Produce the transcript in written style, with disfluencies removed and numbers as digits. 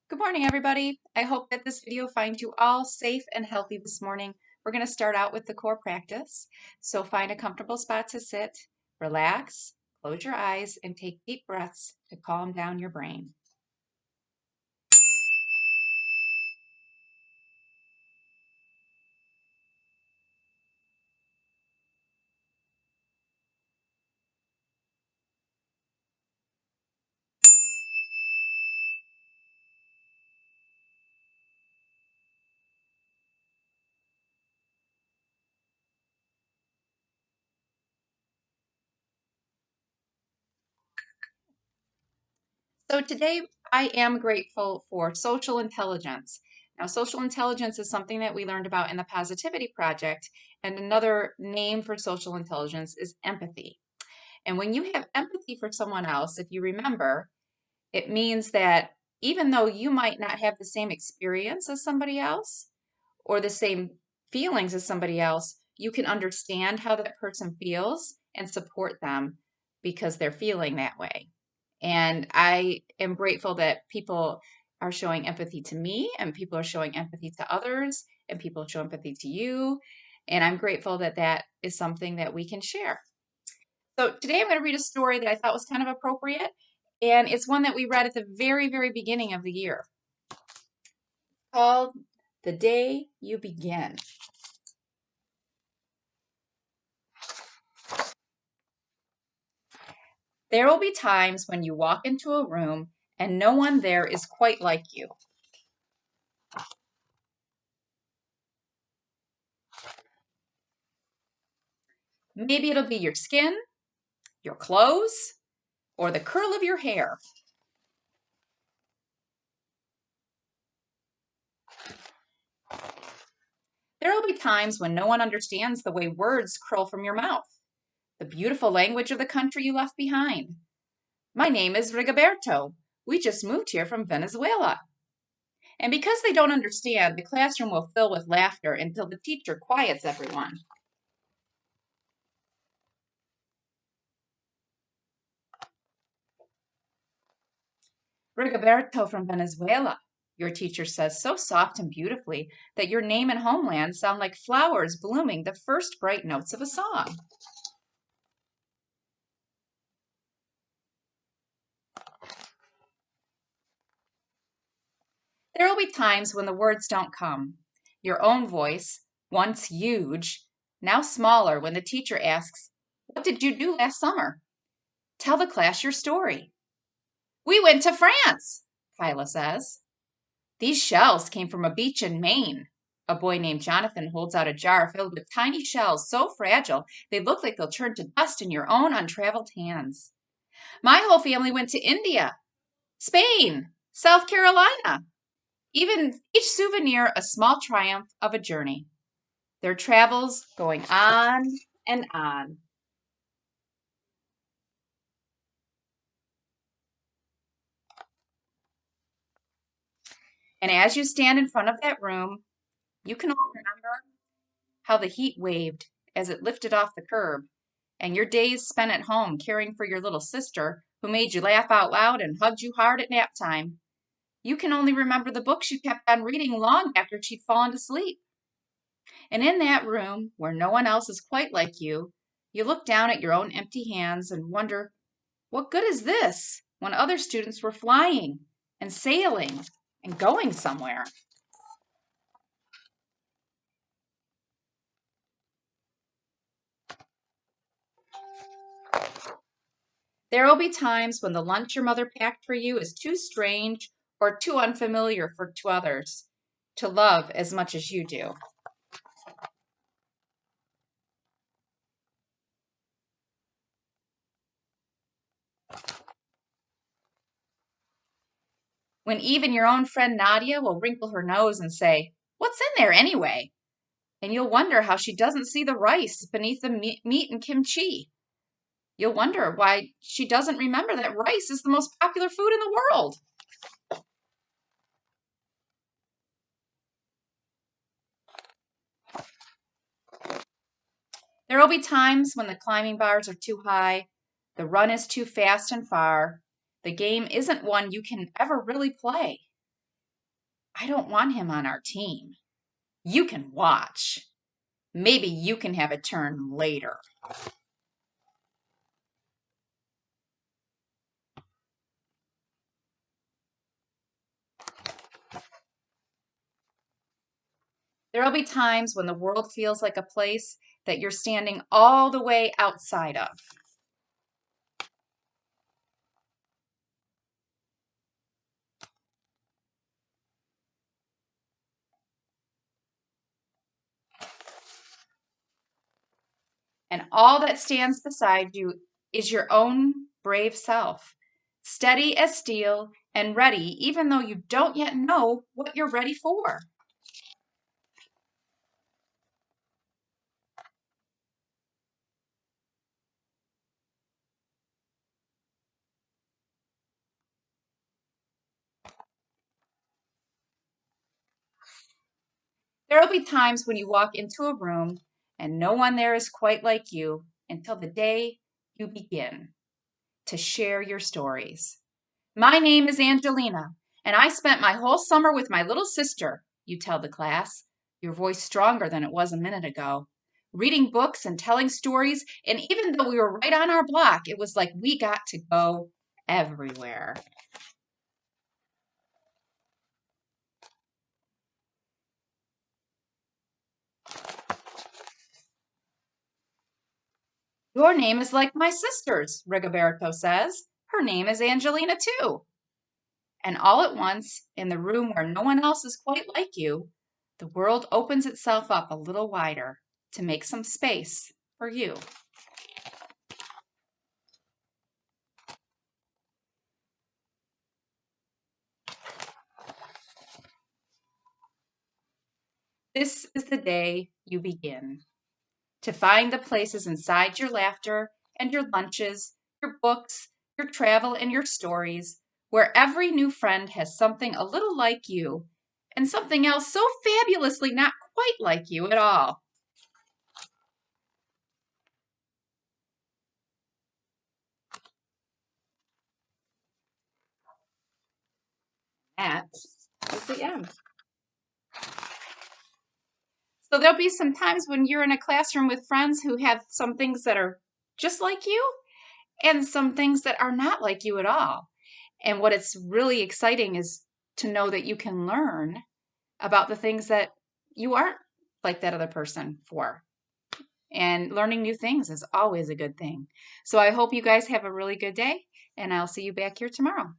Good morning, everybody. I hope that this video finds you all safe and healthy this morning. We're going to start out with the core practice. So find a comfortable spot to sit, relax, close your eyes, and take deep breaths to calm down your brain. So today I am grateful for social intelligence. Now, social intelligence is something that we learned about in the Positivity Project, and another name for social intelligence is empathy. And when you have empathy for someone else, if you remember, it means that even though you might not have the same experience as somebody else or the same feelings as somebody else, you can understand how that person feels and support them because they're feeling that way. And I am grateful that people are showing empathy to me, and people are showing empathy to others, and people show empathy to you. And I'm grateful that that is something that we can share. So today I'm going to read a story that I thought was kind of appropriate, and it's one that we read at the very, very beginning of the year, called The Day You Begin. There will be times when you walk into a room and no one there is quite like you. Maybe it'll be your skin, your clothes, or the curl of your hair. There will be times when no one understands the way words curl from your mouth, the beautiful language of the country you left behind. My name is Rigoberto. We just moved here from Venezuela. And because they don't understand, the classroom will fill with laughter until the teacher quiets everyone. Rigoberto from Venezuela, your teacher says so soft and beautifully that your name and homeland sound like flowers blooming the first bright notes of a song. There will be times when the words don't come. Your own voice, once huge, now smaller when the teacher asks, "What did you do last summer?" Tell the class your story. "We went to France," Kyla says. "These shells came from a beach in Maine." A boy named Jonathan holds out a jar filled with tiny shells so fragile they look like they'll turn to dust in your own untraveled hands. "My whole family went to India, Spain, South Carolina." Even each souvenir a small triumph of a journey. Their travels going on and on. And as you stand in front of that room, you can all remember how the heat waved as it lifted off the curb, and your days spent at home caring for your little sister who made you laugh out loud and hugged you hard at nap time. You can only remember the books you kept on reading long after she'd fallen to sleep. And in that room, where no one else is quite like you look down at your own empty hands and wonder, what good is this when other students were flying and sailing and going somewhere? There will be times when the lunch your mother packed for you is too strange or too unfamiliar to others to love as much as you do. When even your own friend Nadia will wrinkle her nose and say, "What's in there anyway?" And you'll wonder how she doesn't see the rice beneath the meat and kimchi. You'll wonder why she doesn't remember that rice is the most popular food in the world. There will be times when the climbing bars are too high, the run is too fast and far, the game isn't one you can ever really play. I don't want him on our team. You can watch. Maybe you can have a turn later. There'll be times when the world feels like a place that you're standing all the way outside of. And all that stands beside you is your own brave self, steady as steel and ready, even though you don't yet know what you're ready for. There'll be times when you walk into a room and no one there is quite like you until the day you begin to share your stories. My name is Angelina, and I spent my whole summer with my little sister, you tell the class, your voice stronger than it was a minute ago, reading books and telling stories, and even though we were right on our block, it was like we got to go everywhere. Your name is like my sister's, Rigoberto says. Her name is Angelina, too. And all at once, in the room where no one else is quite like you, the world opens itself up a little wider to make some space for you. This is the day you begin to find the places inside your laughter and your lunches, your books, your travel, and your stories, where every new friend has something a little like you and something else so fabulously not quite like you at all. That is the end. So there'll be some times when you're in a classroom with friends who have some things that are just like you and some things that are not like you at all. And what it's really exciting is to know that you can learn about the things that you aren't like that other person for. And learning new things is always a good thing. So I hope you guys have a really good day, and I'll see you back here tomorrow.